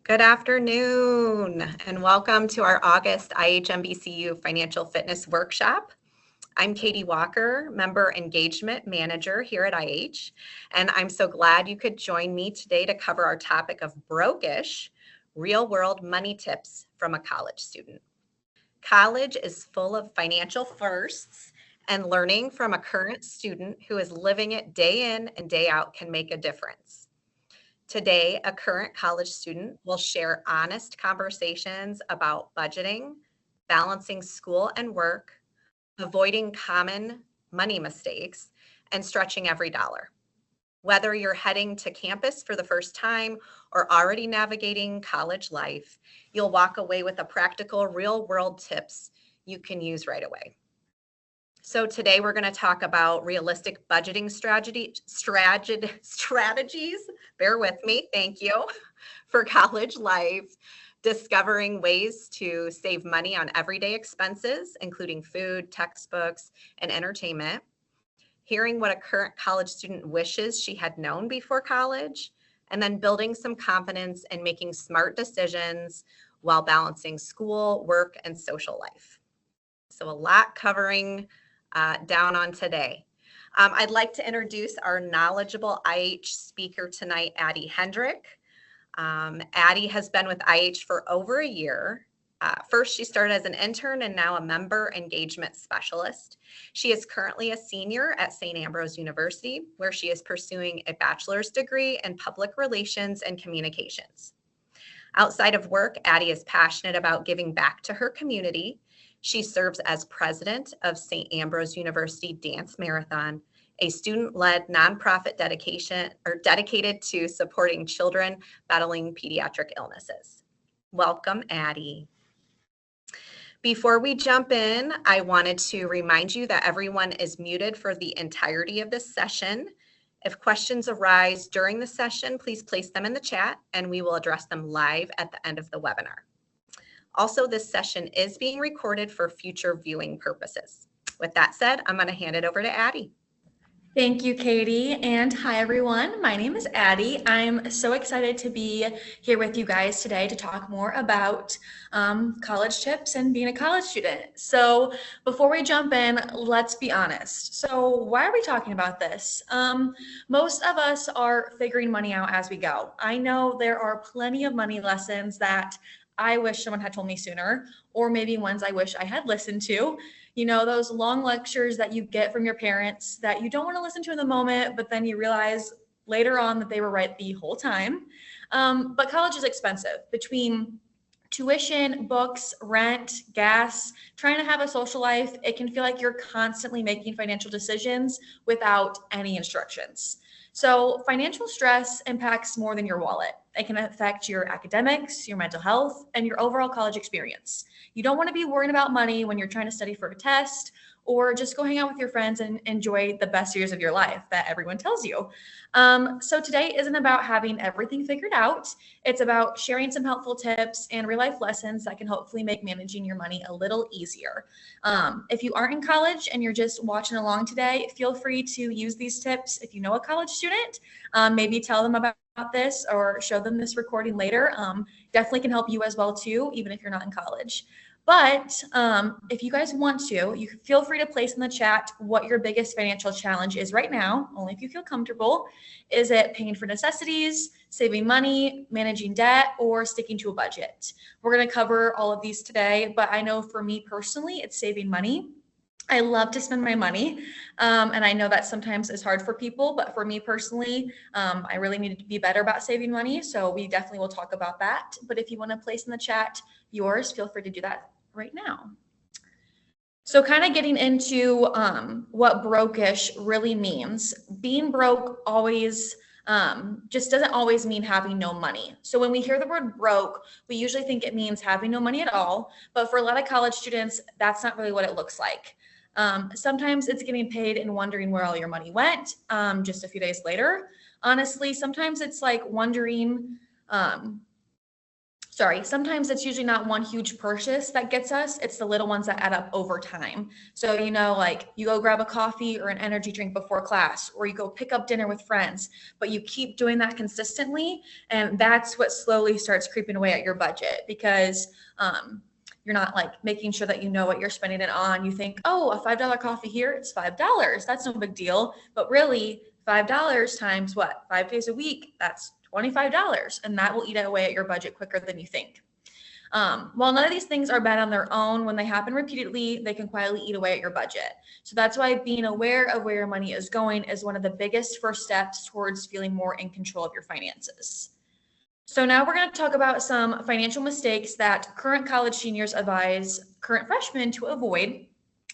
Good afternoon and welcome to our August IHMVCU Financial Fitness Workshop. I'm Katie Walker, Member Engagement Manager here at IH, and I'm so glad you could join me today to cover our topic of brokish, real-world money tips from a college student. College is full of financial firsts, and learning from a current student who is living it day in and day out can make a difference. Today, a current college student will share honest conversations about budgeting, balancing school and work, avoiding common money mistakes, and stretching every dollar. Whether you're heading to campus for the first time or already navigating college life, you'll walk away with a practical, real-world tips you can use right away. So today we're going to talk about realistic budgeting strategies, bear with me, thank you, for college life, discovering ways to save money on everyday expenses, including food, textbooks, and entertainment, hearing what a current college student wishes she had known before college, and then building some confidence and making smart decisions while balancing school, work, and social life. So a lot covering down on today. I'd like to introduce our knowledgeable IH speaker tonight, Addie Hendrick. Addie has been with IH for over a year. First, she started as an intern and now a member engagement specialist. She is currently a senior at St. Ambrose University, where she is pursuing a bachelor's degree in public relations and communications. Outside of work, Addie is passionate about giving back to her community. She serves as president of St. Ambrose University Dance Marathon, a student-led nonprofit dedicated to supporting children battling pediatric illnesses. Welcome, Addie. Before we jump in, I wanted to remind you that everyone is muted for the entirety of this session. If questions arise during the session, please place them in the chat and we will address them live at the end of the webinar. Also, this session is being recorded for future viewing purposes. With that said, I'm going to hand it over to Addie. Thank you, Katie, and hi everyone. My name is Addie. I'm so excited to be here with you guys today to talk more about college tips and being a college student. So before we jump in, let's be honest. So why are we talking about this? Most of us are figuring money out as we go. I know there are plenty of money lessons that I wish someone had told me sooner, or maybe ones I wish I had listened to. You know, those long lectures that you get from your parents that you don't want to listen to in the moment, but then you realize later on that they were right the whole time. But college is expensive. Between tuition, books, rent, gas, trying to have a social life, it can feel like you're constantly making financial decisions without any instructions. So financial stress impacts more than your wallet. It can affect your academics, your mental health, and your overall college experience. You don't want to be worrying about money when you're trying to study for a test or just go hang out with your friends and enjoy the best years of your life that everyone tells you. So today isn't about having everything figured out. It's about sharing some helpful tips and real life lessons that can hopefully make managing your money a little easier. If you aren't in college and you're just watching along today, feel free to use these tips. If you know a college student, maybe tell them about this or show them this recording later. Definitely can help you as well too, even if you're not in college. But if you guys want to, you can feel free to place in the chat what your biggest financial challenge is right now, only if you feel comfortable. Is it paying for necessities, saving money, managing debt, or sticking to a budget? We're going to cover all of these today, but I know for me personally, it's saving money. I love to spend my money, and I know that sometimes is hard for people, but for me personally, I really need to be better about saving money, so we definitely will talk about that. But if you want to place in the chat yours, feel free to do that right now. So kind of getting into what brokish really means. Being broke always just doesn't always mean having no money. So when we hear the word broke, we usually think it means having no money at all, but for a lot of college students, that's not really what it looks like. Sometimes it's getting paid and wondering where all your money went just a few days later. Honestly, sometimes it's like wondering sometimes it's usually not one huge purchase that gets us, it's the little ones that add up over time. So, like you go grab a coffee or an energy drink before class, or you go pick up dinner with friends, but you keep doing that consistently. And that's what slowly starts creeping away at your budget, because you're not like making sure that you know what you're spending it on. You think, oh, a $5 coffee here, it's $5. That's no big deal. But really, $5 times what? 5 days a week, that's $25. And that will eat away at your budget quicker than you think. While none of these things are bad on their own, when they happen repeatedly, they can quietly eat away at your budget. So that's why being aware of where your money is going is one of the biggest first steps towards feeling more in control of your finances. So now we're going to talk about some financial mistakes that current college seniors advise current freshmen to avoid.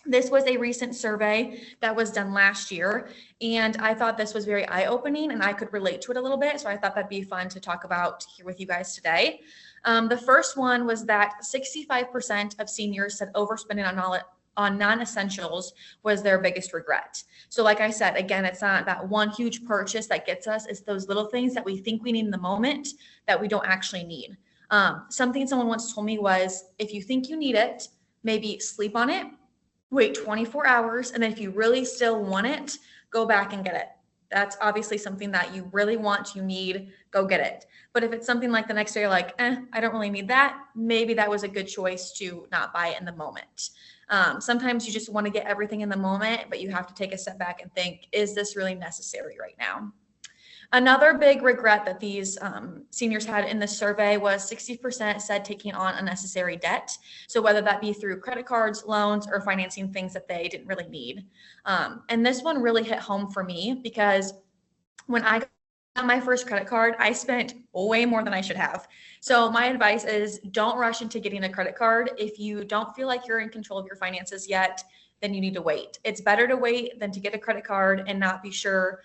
This was a recent survey that was done last year, and I thought this was very eye-opening and I could relate to it a little bit. So I thought that'd be fun to talk about here with you guys today. The first one was that 65% of seniors said overspending on non-essentials was their biggest regret. So like I said, again, it's not that one huge purchase that gets us. It's those little things that we think we need in the moment that we don't actually need. Something someone once told me was, if you think you need it, maybe sleep on it, wait 24 hours, and then if you really still want it, go back and get it. That's obviously something that you really want, you need, go get it. But if it's something like the next day, you're like, I don't really need that, maybe that was a good choice to not buy it in the moment. Sometimes you just want to get everything in the moment, but you have to take a step back and think, is this really necessary right now? Another big regret that these seniors had in the survey was 60% said taking on unnecessary debt. So whether that be through credit cards, loans, or financing things that they didn't really need. And this one really hit home for me, because when I got my first credit card, I spent way more than I should have. So my advice is, don't rush into getting a credit card. If you don't feel like you're in control of your finances yet, then you need to wait. It's better to wait than to get a credit card and not be sure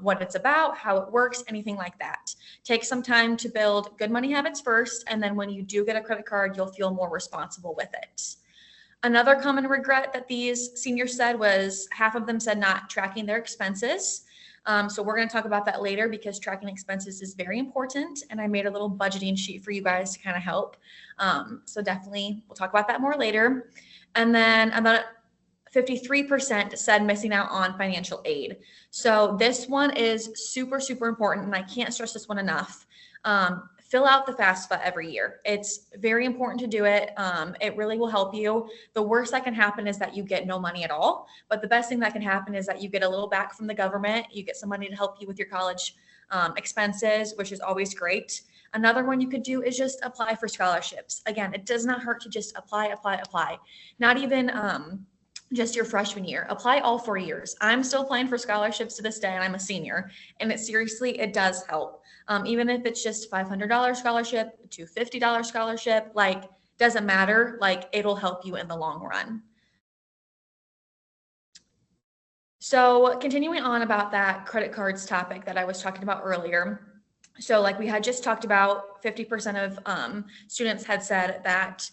what it's about, how it works, anything like that. Take some time to build good money habits first, and then when you do get a credit card, you'll feel more responsible with it. Another common regret that these seniors said was, half of them said not tracking their expenses. So we're going to talk about that later, because tracking expenses is very important, and I made a little budgeting sheet for you guys to kind of help. So definitely we'll talk about that more later. And then about 53% said missing out on financial aid. So this one is super, super important, and I can't stress this one enough. Fill out the FAFSA every year. It's very important to do it. It really will help you. The worst that can happen is that you get no money at all, but the best thing that can happen is that you get a little back from the government. You get some money to help you with your college expenses, which is always great. Another one you could do is just apply for scholarships. Again, it does not hurt to just apply. Not even just your freshman year. Apply all 4 years. I'm still applying for scholarships to this day, and I'm a senior, and it does help. Even if it's just $500 scholarship to $50 scholarship, like, doesn't matter, like, it'll help you in the long run. So continuing on about that credit cards topic that I was talking about earlier. So like we had just talked about, 50% of students had said that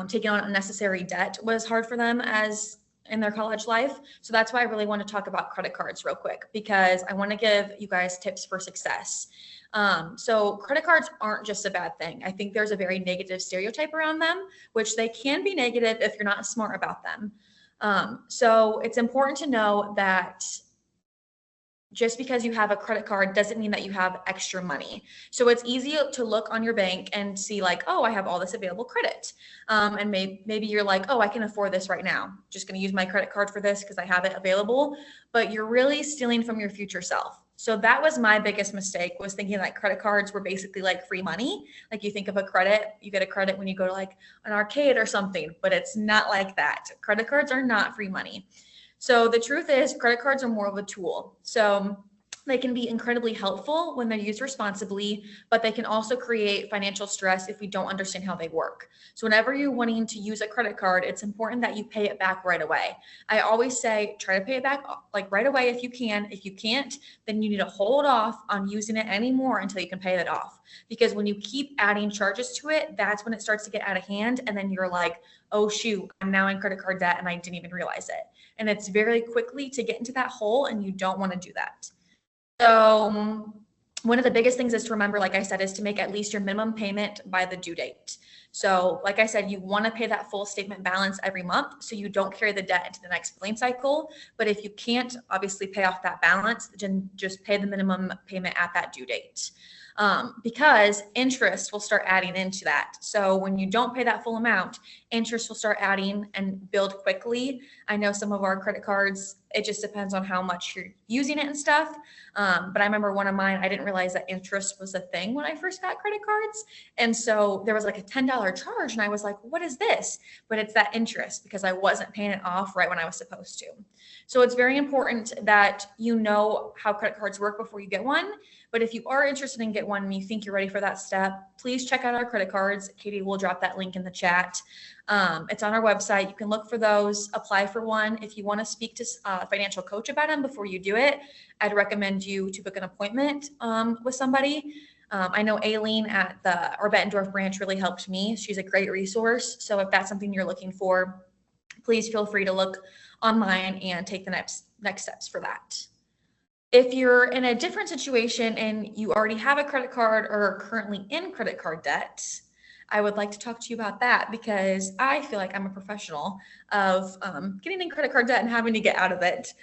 taking on unnecessary debt was hard for them as in their college life. So that's why I really want to talk about credit cards real quick, because I want to give you guys tips for success. So credit cards aren't just a bad thing. I think there's a very negative stereotype around them, which they can be negative if you're not smart about them. So it's important to know that just because you have a credit card doesn't mean that you have extra money. So it's easy to look on your bank and see like, oh, I have all this available credit. And maybe you're like, oh, I can afford this right now. Just going to use my credit card for this because I have it available. But you're really stealing from your future self. So that was my biggest mistake, was thinking that credit cards were basically like free money. Like you think of a credit, you get a credit when you go to like an arcade or something, but it's not like that. Credit cards are not free money. So the truth is, credit cards are more of a tool. So they can be incredibly helpful when they're used responsibly, but they can also create financial stress if we don't understand how they work. So whenever you're wanting to use a credit card, it's important that you pay it back right away. I always say, try to pay it back like right away if you can. If you can't, then you need to hold off on using it anymore until you can pay that off. Because when you keep adding charges to it, that's when it starts to get out of hand. And then you're like, oh shoot, I'm now in credit card debt and I didn't even realize it. And it's very quickly to get into that hole, and you don't want to do that. So one of the biggest things is to remember, like I said, is to make at least your minimum payment by the due date. So like I said, you want to pay that full statement balance every month so you don't carry the debt into the next billing cycle. But if you can't obviously pay off that balance, then just pay the minimum payment at that due date. Because interest will start adding into that. So when you don't pay that full amount, interest will start adding and build quickly. I know some of our credit cards, it just depends on how much you're using it and stuff. But I remember one of mine, I didn't realize that interest was a thing when I first got credit cards. And so there was like a $10 charge and I was like, what is this? But it's that interest because I wasn't paying it off right when I was supposed to. So it's very important that you know how credit cards work before you get one. But if you are interested in get one and you think you're ready for that step, please check out our credit cards. Katie will drop that link in the chat. It's on our website. You can look for those, apply for one. If you want to speak to a financial coach about them before you do it, I'd recommend you to book an appointment with somebody. I know Aileen at our Bettendorf branch really helped me. She's a great resource. So if that's something you're looking for, please feel free to look online and take the next steps for that. If you're in a different situation and you already have a credit card or are currently in credit card debt, I would like to talk to you about that because I feel like I'm a professional of getting in credit card debt and having to get out of it.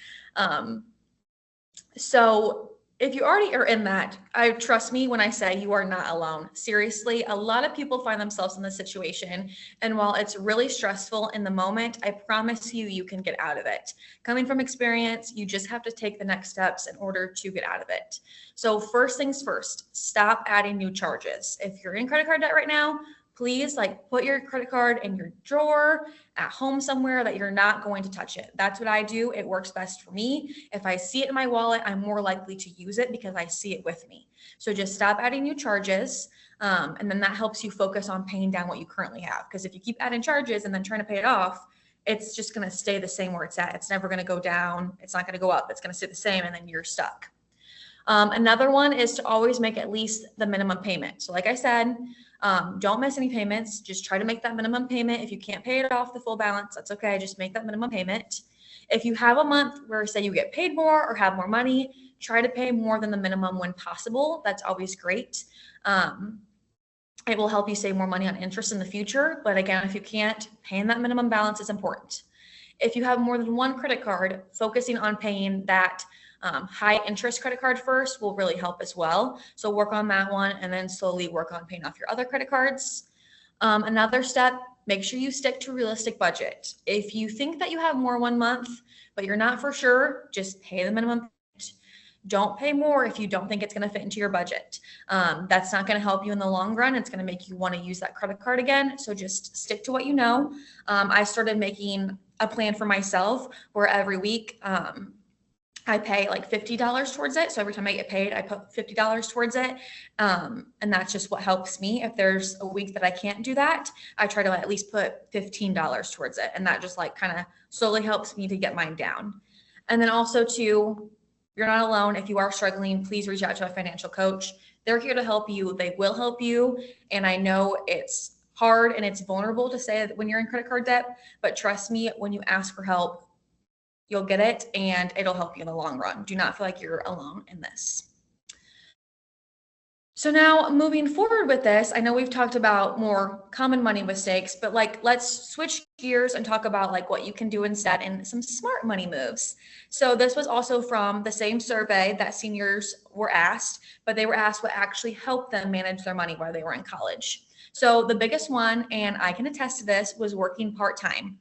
So if you already are in that, trust me when I say you are not alone. Seriously, a lot of people find themselves in this situation. And while it's really stressful in the moment, I promise you can get out of it. Coming from experience, you just have to take the next steps in order to get out of it. So first things first, stop adding new charges. If you're in credit card debt right now, please put your credit card in your drawer at home somewhere that you're not going to touch it. That's what I do. It works best for me. If I see it in my wallet, I'm more likely to use it because I see it with me. So just stop adding new charges. And then that helps you focus on paying down what you currently have. Because if you keep adding charges and then trying to pay it off, it's just going to stay the same where it's at. It's never going to go down. It's not going to go up. It's going to stay the same. And then you're stuck. Another one is to always make at least the minimum payment. So like I said, don't miss any payments. Just try to make that minimum payment. If you can't pay it off the full balance, that's okay. Just make that minimum payment. If you have a month where say you get paid more or have more money, try to pay more than the minimum when possible. That's always great. It will help you save more money on interest in the future. But again, if you can't, paying that minimum balance is important. If you have more than one credit card, focusing on paying that high interest credit card first will really help as well. So work on that one and then slowly work on paying off your other credit cards. Another step, make sure you stick to a realistic budget. If you think that you have more one month, but you're not for sure, just pay the minimum. Don't pay more if you don't think it's going to fit into your budget. That's not going to help you in the long run. It's going to make you want to use that credit card again. So just stick to what you know. I started making a plan for myself where every week, I pay like $50 towards it. So every time I get paid, I put $50 towards it. And that's just what helps me. If there's a week that I can't do that, I try to at least put $15 towards it. And that just kind of slowly helps me to get mine down. And then also too, you're not alone. If you are struggling, please reach out to a financial coach. They're here to help you. They will help you. And I know it's hard and it's vulnerable to say that when you're in credit card debt, but trust me, when you ask for help, you'll get it and it'll help you in the long run. Do not feel like you're alone in this. So now moving forward with this, I know we've talked about more common money mistakes, but let's switch gears and talk about what you can do instead and some smart money moves. So this was also from the same survey that seniors were asked, but they were asked what actually helped them manage their money while they were in college. So the biggest one, and I can attest to this, was working part-time.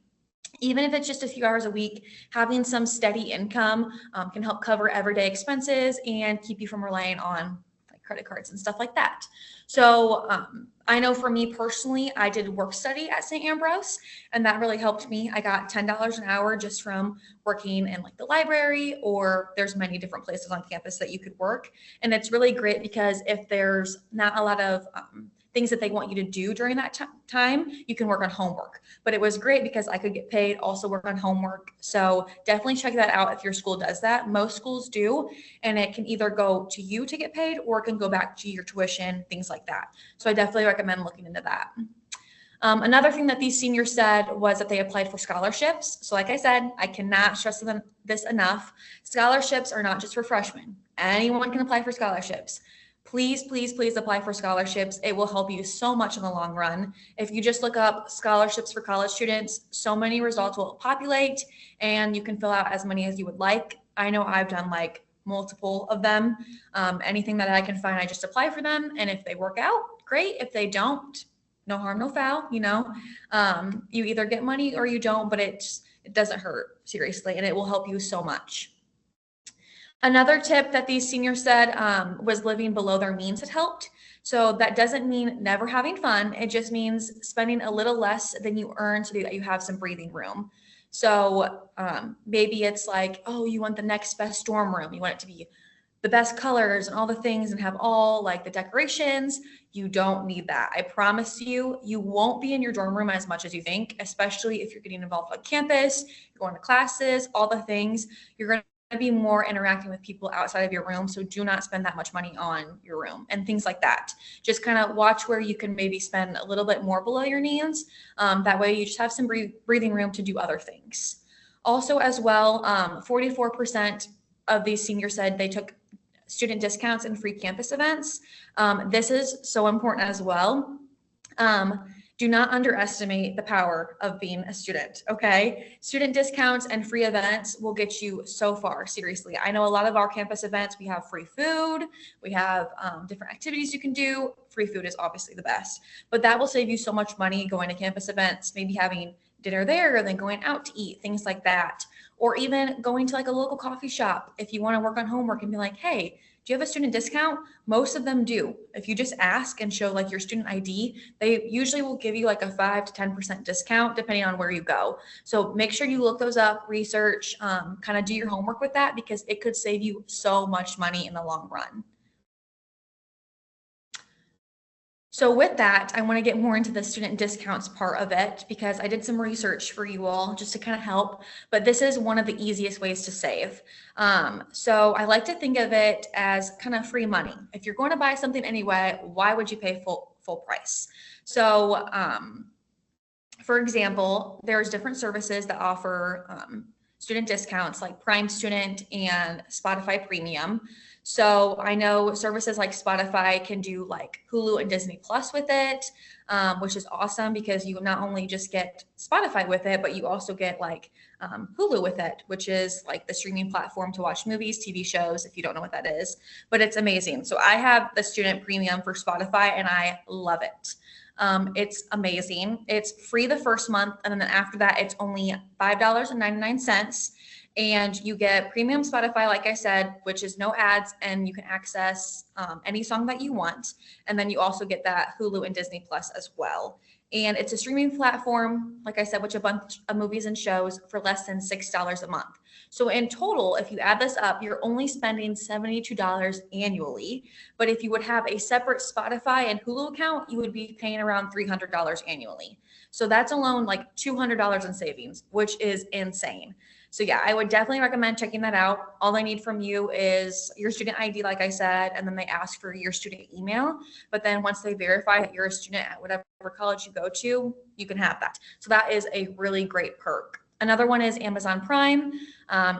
Even if it's just a few hours a week, having some steady income can help cover everyday expenses and keep you from relying on credit cards and stuff like that. So I know for me personally, I did work study at St. Ambrose, and that really helped me. I got $10 an hour just from working in the library, or there's many different places on campus that you could work. And it's really great because if there's not a lot of things that they want you to do during that time, you can work on homework. But it was great because I could get paid, also work on homework. So definitely check that out if your school does that. Most schools do, and it can either go to you to get paid or it can go back to your tuition, things like that. So I definitely recommend looking into that. Another thing that these seniors said was that they applied for scholarships. So like I said, I cannot stress this enough. Scholarships are not just for freshmen. Anyone can apply for scholarships. please, please, please apply for scholarships. It will help you so much in the long run. If you just look up scholarships for college students, so many results will populate and you can fill out as many as you would like. I know I've done like multiple of them. Anything that I can find, I just apply for them. And if they work out, great. If they don't, no harm, no foul, you know. You either get money or you don't, but it doesn't hurt, seriously, and it will help you so much. Another tip that these seniors said was living below their means had helped. So that doesn't mean never having fun. It just means spending a little less than you earn so that you have some breathing room. So maybe it's like, oh, you want the next best dorm room. You want it to be the best colors and all the things and have all like the decorations. You don't need that. I promise you, you won't be in your dorm room as much as you think, especially if you're getting involved on campus, you're going to classes, all the things. You're going to be more interacting with people outside of your room. So do not spend that much money on your room and things like that. Just kind of watch where you can maybe spend a little bit more below your needs. That way you just have some breathing room to do other things. Also as well, 44% of these seniors said they took student discounts and free campus events. This is so important as well. Do not underestimate the power of being a student, okay? Student discounts and free events will get you so far, seriously. I know a lot of our campus events, we have free food, we have different activities you can do. Free food is obviously the best, but that will save you so much money going to campus events, maybe having dinner there, and then going out to eat, things like that. Or even going to like a local coffee shop if you want to work on homework and be like, hey, do you have a student discount? Most of them do. If you just ask and show like your student ID, they usually will give you like a 5 to 10% discount depending on where you go. So make sure you look those up, research, kind of do your homework with that because it could save you so much money in the long run. So with that, I want to get more into the student discounts part of it because I did some research for you all just to kind of help, but this is one of the easiest ways to save. So I like to think of it as kind of free money. If you're going to buy something anyway, why would you pay full price? So for example, there's different services that offer student discounts like Prime Student and Spotify Premium. So I know services like Spotify can do like Hulu and Disney Plus with it, which is awesome because you not only just get Spotify with it, but you also get like Hulu with it, which is like the streaming platform to watch movies, TV shows, if you don't know what that is, but it's amazing. So I have the student premium for Spotify and I love it. It's amazing. It's free the first month. And then after that, it's only $5.99. And you get premium Spotify, like I said, which is no ads, and you can access any song that you want. And then you also get that Hulu and Disney Plus as well. And it's a streaming platform, like I said, with a bunch of movies and shows for less than $6 a month. So in total, if you add this up, you're only spending $72 annually. But if you would have a separate Spotify and Hulu account, you would be paying around $300 annually. So that's alone like $200 in savings, which is insane. So yeah, I would definitely recommend checking that out. All I need from you is your student ID, like I said, and then they ask for your student email. But then once they verify that you're a student at whatever college you go to, you can have that. So that is a really great perk. Another one is Amazon Prime.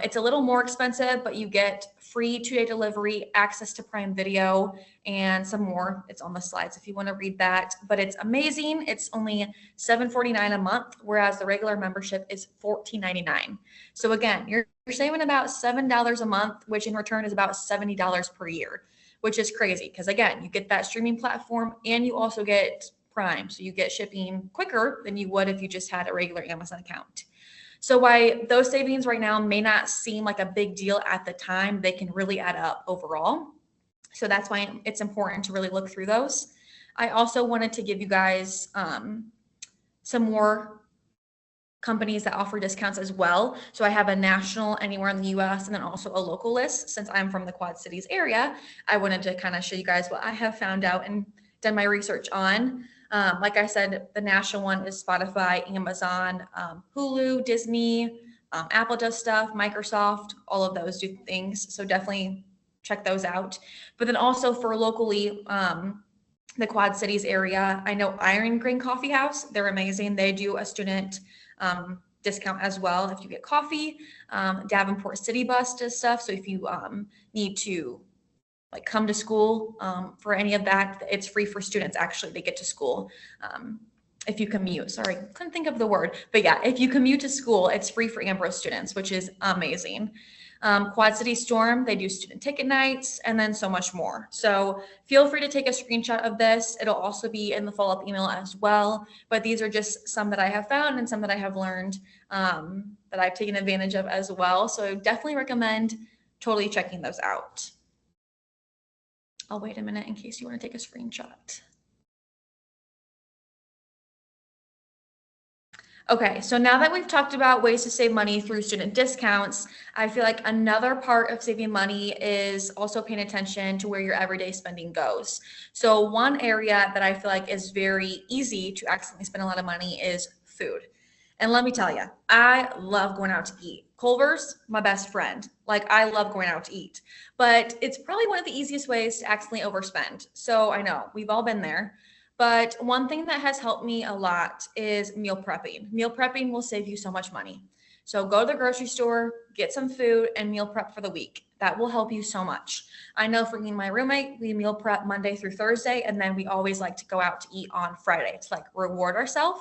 It's a little more expensive, but you get free 2-day delivery, access to Prime Video, and some more. It's on the slides if you want to read that. But it's amazing. It's only $7.49 a month, whereas the regular membership is $14.99. So again, you're saving about $7 a month, which in return is about $70 per year, which is crazy because again, you get that streaming platform and you also get Prime. So you get shipping quicker than you would if you just had a regular Amazon account. So why those savings right now may not seem like a big deal at the time, they can really add up overall. So that's why it's important to really look through those. I also wanted to give you guys some more companies that offer discounts as well. So I have a national anywhere in the US and then also a local list. Since I'm from the Quad Cities area, I wanted to kind of show you guys what I have found out and done my research on. Like I said, the national one is Spotify, Amazon, Hulu, Disney, Apple does stuff, Microsoft, all of those do things. So definitely check those out. But then also for locally, the Quad Cities area, I know Iron Grain Coffee House, they're amazing. They do a student discount as well if you get coffee. Davenport City Bus does stuff. So if you need to like come to school for any of that. It's free for students actually to get to school. If you commute, sorry, couldn't think of the word, but yeah, if you commute to school, it's free for Ambrose students, which is amazing. Quad City Storm, they do student ticket nights and then so much more. So feel free to take a screenshot of this. It'll also be in the follow-up email as well. But these are just some that I have found and some that I have learned that I've taken advantage of as well. So I definitely recommend totally checking those out. I'll wait a minute in case you want to take a screenshot. Okay, so now that we've talked about ways to save money through student discounts, I feel like another part of saving money is also paying attention to where your everyday spending goes. So one area that I feel like is very easy to accidentally spend a lot of money is food. And let me tell you, I love going out to eat. Culver's, my best friend. Like, I love going out to eat. But it's probably one of the easiest ways to accidentally overspend. So I know, we've all been there. But one thing that has helped me a lot is meal prepping. Meal prepping will save you so much money. So go to the grocery store, get some food, and meal prep for the week. That will help you so much. I know for me and my roommate, we meal prep Monday through Thursday, and then we always like to go out to eat on Friday to like reward ourselves.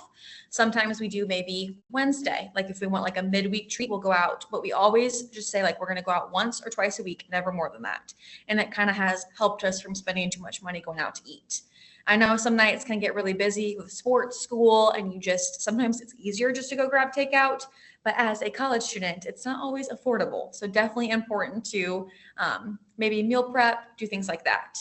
Sometimes we do maybe Wednesday. Like if we want like a midweek treat, we'll go out. But we always just say like we're going to go out once or twice a week, never more than that. And it kind of has helped us from spending too much money going out to eat. I know some nights can get really busy with sports, school, and sometimes it's easier just to go grab takeout. But as a college student, it's not always affordable. So definitely important to maybe meal prep, do things like that.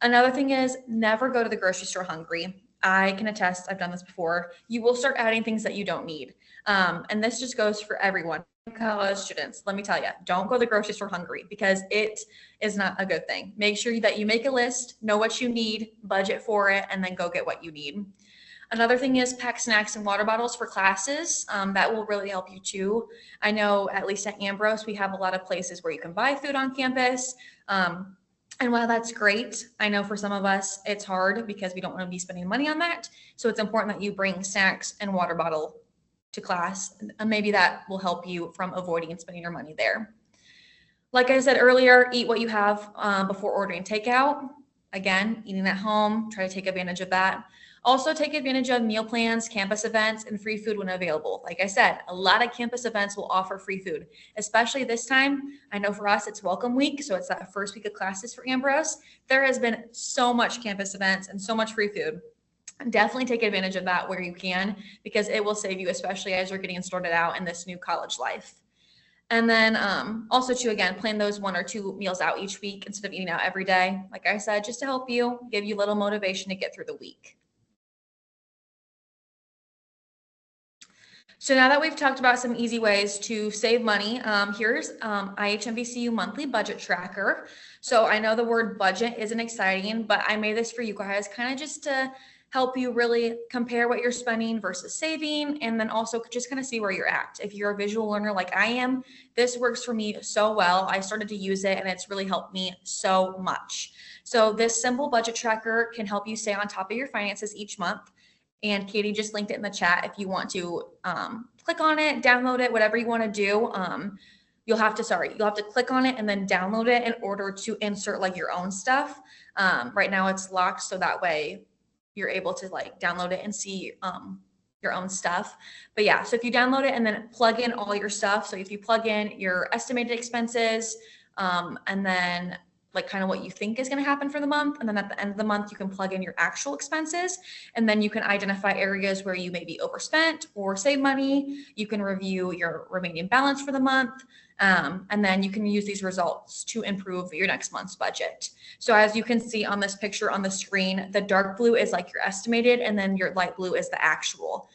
Another thing is never go to the grocery store hungry. I can attest, I've done this before. You will start adding things that you don't need. And this just goes for everyone. College students, let me tell you, don't go to the grocery store hungry because it is not a good thing. Make sure that you make a list, know what you need, budget for it, and then go get what you need. Another thing is pack snacks and water bottles for classes. That will really help you too. I know at least at Ambrose, we have a lot of places where you can buy food on campus. And while that's great, I know for some of us, it's hard because we don't want to be spending money on that. So it's important that you bring snacks and water bottle to class, and maybe that will help you from avoiding spending your money there. Like I said earlier, eat what you have before ordering takeout. Again, eating at home, try to take advantage of that. Also take advantage of meal plans, campus events, and free food when available. Like I said, a lot of campus events will offer free food, especially this time. I know for us, it's welcome week, so it's that first week of classes for Ambrose. There has been so much campus events and so much free food. Definitely take advantage of that where you can, because it will save you, especially as you're getting started out in this new college life. And then also to, again, plan those 1 or 2 meals out each week instead of eating out every day. Like I said, just to help you, give you a little motivation to get through the week. So now that we've talked about some easy ways to save money, here's IHMVCU monthly budget tracker. So I know the word budget isn't exciting, but I made this for you guys kind of just to help you really compare what you're spending versus saving, and then also just kind of see where you're at. If you're a visual learner like I am, this works for me so well. I started to use it and it's really helped me so much. So this simple budget tracker can help you stay on top of your finances each month. And Katie just linked it in the chat if you want to click on it, download it, whatever you want to do. You'll have to click on it and then download it in order to insert like your own stuff. Right now it's locked, so that way you're able to like download it and see your own stuff. But yeah, so if you download it and then plug in all your stuff. So if you plug in your estimated expenses and then like kind of what you think is going to happen for the month. And then at the end of the month, you can plug in your actual expenses, and then you can identify areas where you may be overspent or save money. You can review your remaining balance for the month. And then you can use these results to improve your next month's budget. So as you can see on this picture on the screen, the dark blue is like your estimated, and then your light blue is the actual.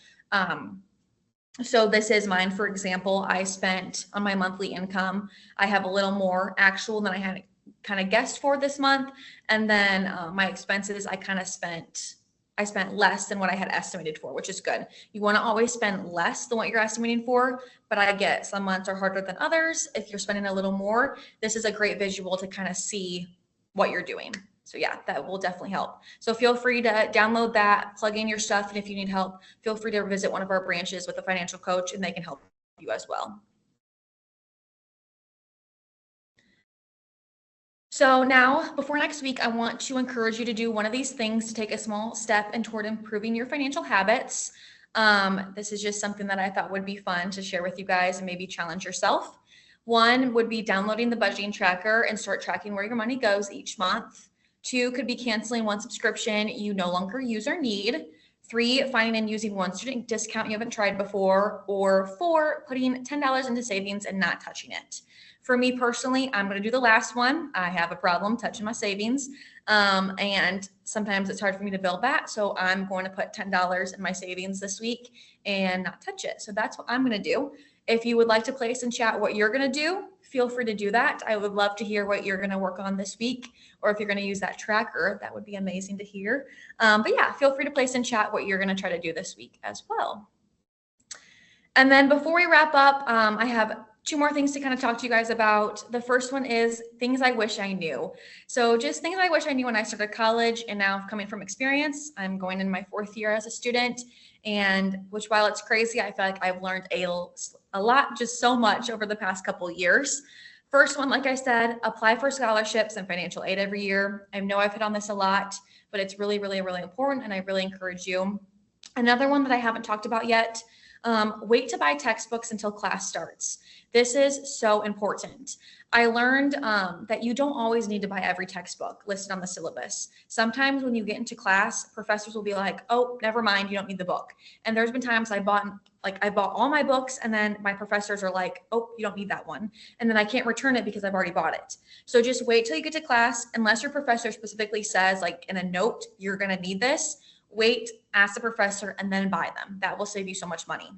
So this is mine, for example. I spent on my monthly income, I have a little more actual than I had kind of guessed for this month. And then my expenses, I spent less than what I had estimated for, which is good. You want to always spend less than what you're estimating for, but I get some months are harder than others. If you're spending a little more, this is a great visual to kind of see what you're doing. So yeah, that will definitely help. So feel free to download that, plug in your stuff, and if you need help, feel free to visit one of our branches with a financial coach and they can help you as well. So now, before next week, I want to encourage you to do one of these things to take a small step in toward improving your financial habits. This is just something that I thought would be fun to share with you guys and maybe challenge yourself. One would be downloading the budgeting tracker and start tracking where your money goes each month. Two could be canceling one subscription you no longer use or need. Three, finding and using one student discount you haven't tried before. Or four, putting $10 into savings and not touching it. For me personally, I'm going to do the last one. I have a problem touching my savings, and sometimes it's hard for me to build that. So I'm going to put $10 in my savings this week and not touch it. So that's what I'm going to do. If you would like to place in chat what you're going to do, feel free to do that. I would love to hear what you're going to work on this week, or if you're going to use that tracker, that would be amazing to hear. But yeah, feel free to place in chat what you're going to try to do this week as well. And then before we wrap up, I have two more things to kind of talk to you guys about. The first one is things I wish I knew. So just things I wish I knew when I started college, and now coming from experience, I'm going in my 4th year as a student, and which, while it's crazy, I feel like I've learned a lot, just so much over the past couple years. First one, like I said, apply for scholarships and financial aid every year. I know I've hit on this a lot, but it's really, really, really important, and I really encourage you. Another one that I haven't talked about yet, wait to buy textbooks until class starts. This is so important. I learned that you don't always need to buy every textbook listed on the syllabus. Sometimes when you get into class, professors will be like, oh, never mind, you don't need the book. And there's been times I bought all my books, and then my professors are like, oh, you don't need that one. And then I can't return it because I've already bought it. So just wait till you get to class, unless your professor specifically says, like in a note, you're gonna need this. Wait, ask the professor, and then buy them. That will save you so much money.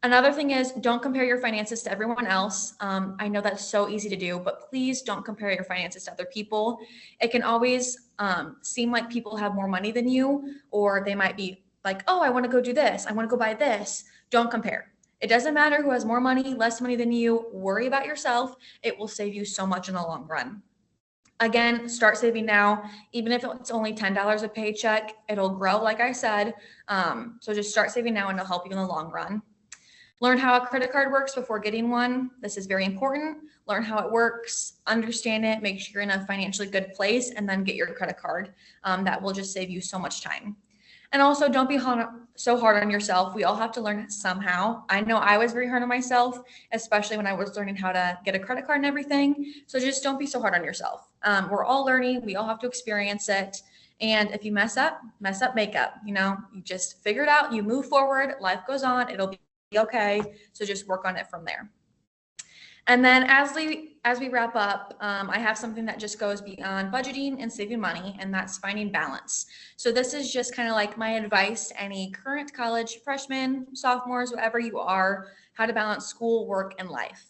Another thing is, don't compare your finances to everyone else. I know that's so easy to do, but please don't compare your finances to other people. It can always seem like people have more money than you, or they might be like, oh, I want to go do this. I want to go buy this. Don't compare. It doesn't matter who has more money, less money than you. Worry about yourself. It will save you so much in the long run. Again, start saving now. Even if it's only $10 a paycheck, it'll grow, like I said. So just start saving now, and it'll help you in the long run. Learn how a credit card works before getting one. This is very important. Learn how it works, understand it, make sure you're in a financially good place, and then get your credit card. That will just save you so much time. And also, don't be so hard on yourself. We all have to learn somehow. I know I was very hard on myself, especially when I was learning how to get a credit card and everything. So just don't be so hard on yourself. We're all learning. We all have to experience it. And if you mess up, make up. You just figure it out. You move forward. Life goes on. It'll be okay. So just work on it from there. And then as we wrap up, I have something that just goes beyond budgeting and saving money, and that's finding balance. So this is just kind of like my advice to any current college freshmen, sophomores, whatever you are, how to balance school, work, and life.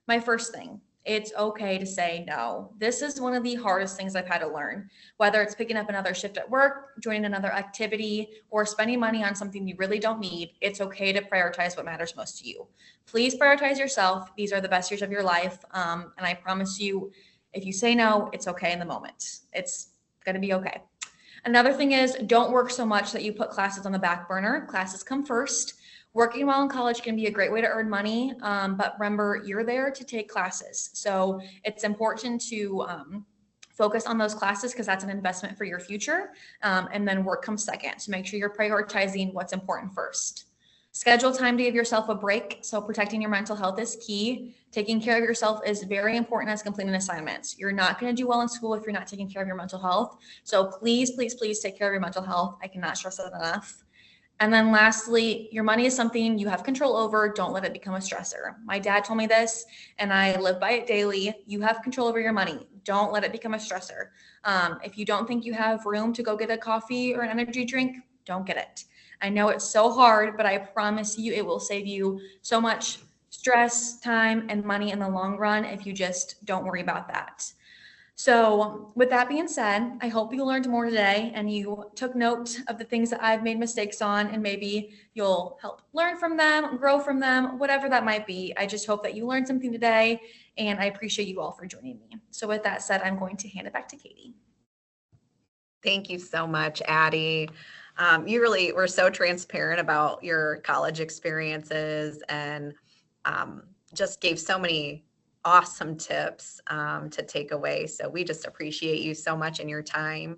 My first thing, it's okay to say no. This is one of the hardest things I've had to learn, whether it's picking up another shift at work, joining another activity, or spending money on something you really don't need. It's okay to prioritize what matters most to you. Please prioritize yourself. These are the best years of your life. And I promise you, if you say no, it's okay in the moment. It's going to be okay. Another thing is, don't work so much that you put classes on the back burner. Classes come first. Working while in college can be a great way to earn money, but remember, you're there to take classes. So it's important to focus on those classes because that's an investment for your future. And then work comes second. So make sure you're prioritizing what's important first. Schedule time to give yourself a break. So protecting your mental health is key. Taking care of yourself is very important as completing assignments. You're not going to do well in school if you're not taking care of your mental health. So please, please, please take care of your mental health. I cannot stress that enough. And then lastly, your money is something you have control over. Don't let it become a stressor. My dad told me this, and I live by it daily. You have control over your money. Don't let it become a stressor. If you don't think you have room to go get a coffee or an energy drink, don't get it. I know it's so hard, but I promise you it will save you so much stress, time, and money in the long run if you just don't worry about that. So with that being said, I hope you learned more today and you took note of the things that I've made mistakes on, and maybe you'll help learn from them, grow from them, whatever that might be. I just hope that you learned something today, and I appreciate you all for joining me. So with that said, I'm going to hand it back to Katie. Thank you so much, Addie. You really were so transparent about your college experiences, and just gave so many awesome tips to take away. So we just appreciate you so much and your time.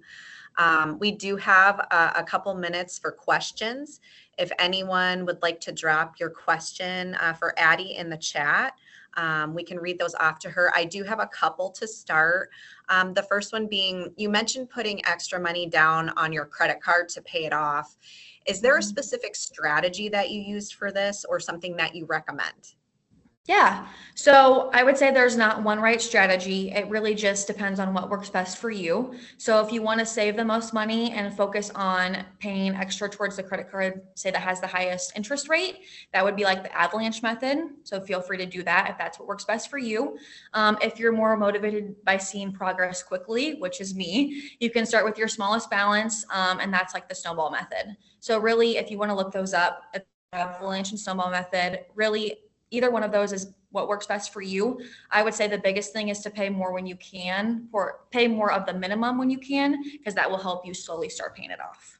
We do have a couple minutes for questions. If anyone would like to drop your question for Addie in the chat, we can read those off to her. I do have a couple to start. The first one being, you mentioned putting extra money down on your credit card to pay it off. Is there a specific strategy that you used for this or something that you recommend? Yeah. So I would say there's not one right strategy. It really just depends on what works best for you. So if you want to save the most money and focus on paying extra towards the credit card, say that has the highest interest rate, that would be like the avalanche method. So feel free to do that if that's what works best for you. If you're more motivated by seeing progress quickly, which is me, you can start with your smallest balance, and that's like the snowball method. So really, if you want to look those up, avalanche and snowball method, really either one of those is what works best for you. I would say the biggest thing is to pay more when you can, or pay more of the minimum when you can, because that will help you slowly start paying it off.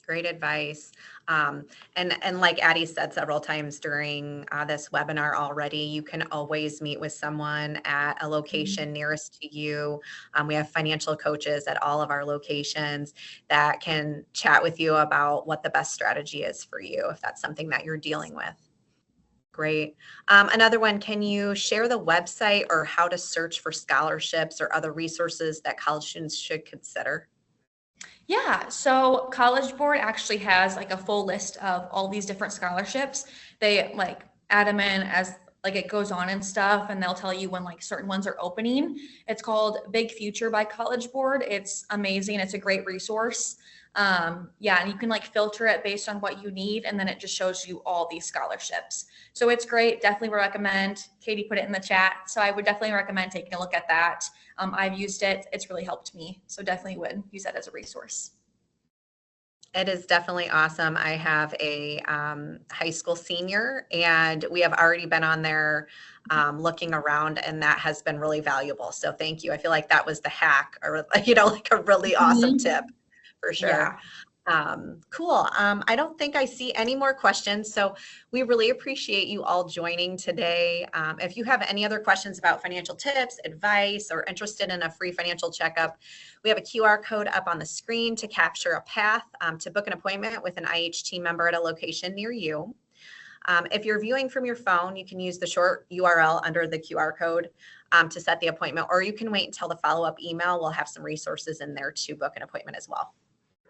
Great advice. And like Addie said several times during this webinar already, you can always meet with someone at a location nearest to you. We have financial coaches at all of our locations that can chat with you about what the best strategy is for you if that's something that you're dealing with. Great. Another one, can you share the website or how to search for scholarships or other resources that college students should consider? Yeah, so College Board actually has like a full list of all these different scholarships. They like add them in as like it goes on and stuff, and they'll tell you when like certain ones are opening. It's called Big Future by College Board. It's amazing. It's a great resource. Yeah, and you can like filter it based on what you need, and then it just shows you all these scholarships. So it's great. Definitely recommend. Katie put it in the chat, so I would definitely recommend taking a look at that. I've used it. It's really helped me. So definitely would use that as a resource. It is definitely awesome. I have a high school senior, and we have already been on there looking around, and that has been really valuable. So thank you. I feel like that was the hack, or like a really awesome Mhm. tip for sure. Yeah. Cool. I don't think I see any more questions. So we really appreciate you all joining today. If you have any other questions about financial tips, advice, or interested in a free financial checkup, we have a QR code up on the screen to capture a path to book an appointment with an IHT member at a location near you. If you're viewing from your phone, you can use the short URL under the QR code to set the appointment, or you can wait until the follow-up email. We'll have some resources in there to book an appointment as well.